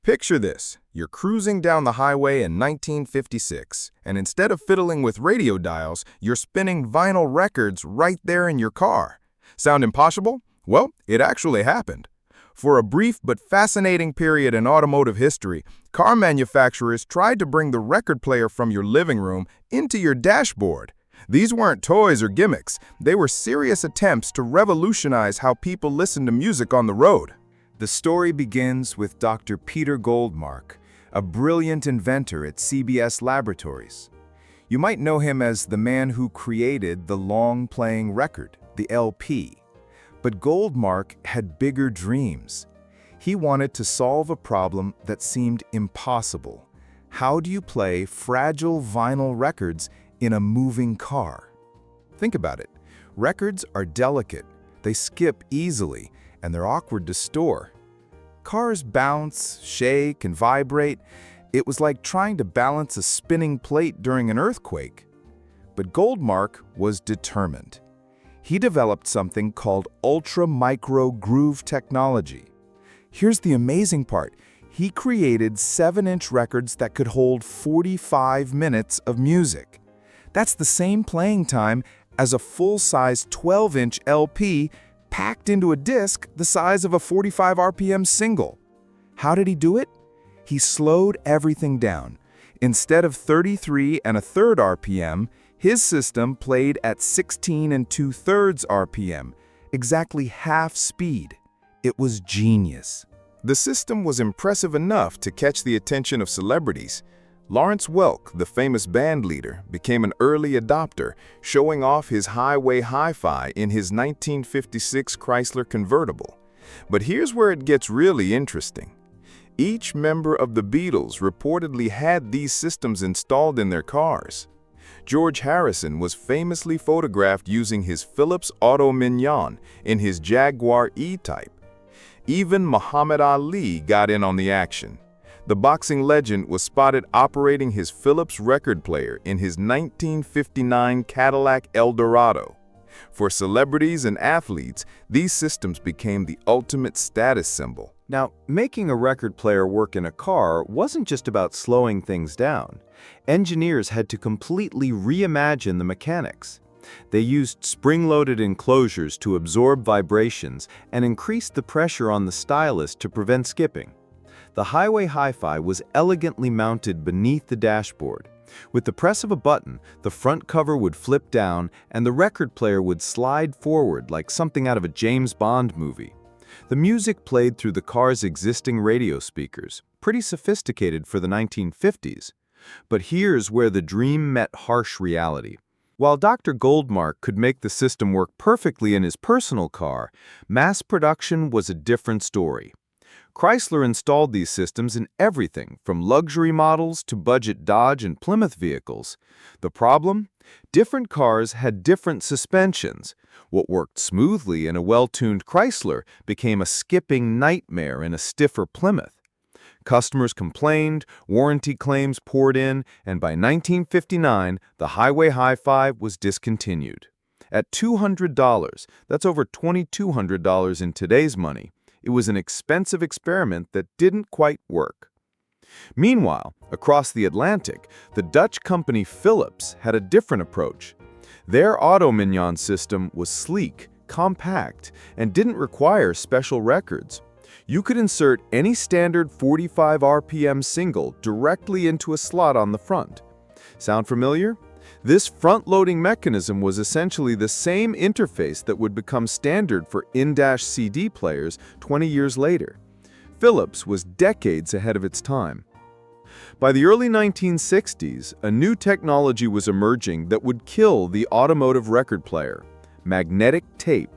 Picture this. You're cruising down the highway in 1956, and instead of fiddling with radio dials, you're spinning vinyl records right there in your car. Sound impossible? Well, it actually happened. For a brief but fascinating period in automotive history, car manufacturers tried to bring the record player from your living room into your dashboard. These weren't toys or gimmicks. They were serious attempts to revolutionize how people listen to music on the road. The story begins with Dr. Peter Goldmark, a brilliant inventor at CBS Laboratories. You might know him as the man who created the long-playing record, the LP. But Goldmark had bigger dreams. He wanted to solve a problem that seemed impossible. How do you play fragile vinyl records in a moving car? Think about it. Records are delicate, they skip easily, and they're awkward to store. Cars bounce, shake, and vibrate. It was like trying to balance a spinning plate during an earthquake. But Goldmark was determined. He developed something called ultra-micro groove technology. Here's the amazing part. He created 7-inch records that could hold 45 minutes of music. That's the same playing time as a full-size 12-inch LP packed into a disc the size of a 45 RPM single. How did he do it? He slowed everything down. Instead of 33 1/3 RPM, his system played at 16 2/3 RPM, exactly half speed. It was genius. The system was impressive enough to catch the attention of celebrities. Lawrence Welk, the famous band leader, became an early adopter, showing off his highway hi-fi in his 1956 Chrysler convertible. But here's where it gets really interesting. Each member of the Beatles reportedly had these systems installed in their cars. George Harrison was famously photographed using his Philips Auto Mignon in his Jaguar E-Type. Even Muhammad Ali got in on the action. The boxing legend was spotted operating his Philips record player in his 1959 Cadillac Eldorado. For celebrities and athletes, these systems became the ultimate status symbol. Now, making a record player work in a car wasn't just about slowing things down. Engineers had to completely reimagine the mechanics. They used spring-loaded enclosures to absorb vibrations and increased the pressure on the stylus to prevent skipping. The highway hi-fi was elegantly mounted beneath the dashboard. With the press of a button, the front cover would flip down and the record player would slide forward like something out of a James Bond movie. The music played through the car's existing radio speakers, pretty sophisticated for the 1950s. But here's where the dream met harsh reality. While Dr. Goldmark could make the system work perfectly in his personal car, mass production was a different story. Chrysler installed these systems in everything from luxury models to budget Dodge and Plymouth vehicles. The problem? Different cars had different suspensions. What worked smoothly in a well-tuned Chrysler became a skipping nightmare in a stiffer Plymouth. Customers complained, warranty claims poured in, and by 1959, the highway hi-fi was discontinued. At $200, that's over $2,200 in today's money. It was an expensive experiment that didn't quite work. Meanwhile, across the Atlantic, the Dutch company Philips had a different approach. Their Auto Mignon system was sleek, compact, and didn't require special records. You could insert any standard 45 RPM single directly into a slot on the front. Sound familiar? This front-loading mechanism was essentially the same interface that would become standard for in-dash-CD players 20 years later. Philips was decades ahead of its time. By the early 1960s, a new technology was emerging that would kill the automotive record player: magnetic tape.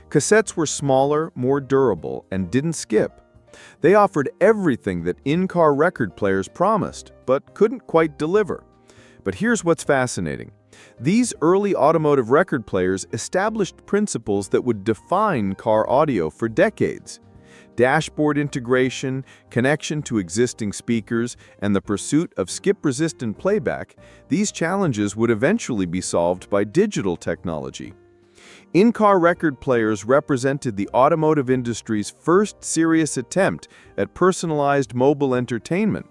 Cassettes were smaller, more durable, and didn't skip. They offered everything that in-car record players promised, but couldn't quite deliver. But here's what's fascinating. These early automotive record players established principles that would define car audio for decades. Dashboard integration, connection to existing speakers, and the pursuit of skip-resistant playback, these challenges would eventually be solved by digital technology. In-car record players represented the automotive industry's first serious attempt at personalized mobile entertainment.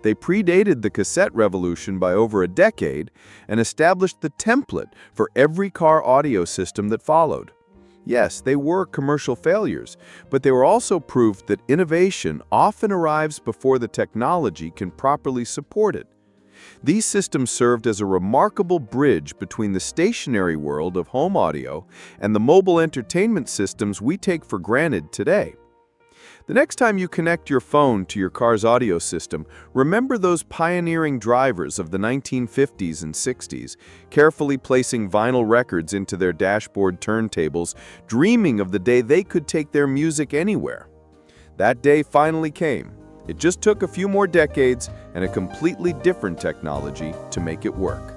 They predated the cassette revolution by over a decade and established the template for every car audio system that followed. Yes, they were commercial failures, but they were also proof that innovation often arrives before the technology can properly support it. These systems served as a remarkable bridge between the stationary world of home audio and the mobile entertainment systems we take for granted today. The next time you connect your phone to your car's audio system, remember those pioneering drivers of the 1950s and 60s, carefully placing vinyl records into their dashboard turntables, dreaming of the day they could take their music anywhere. That day finally came. It just took a few more decades and a completely different technology to make it work.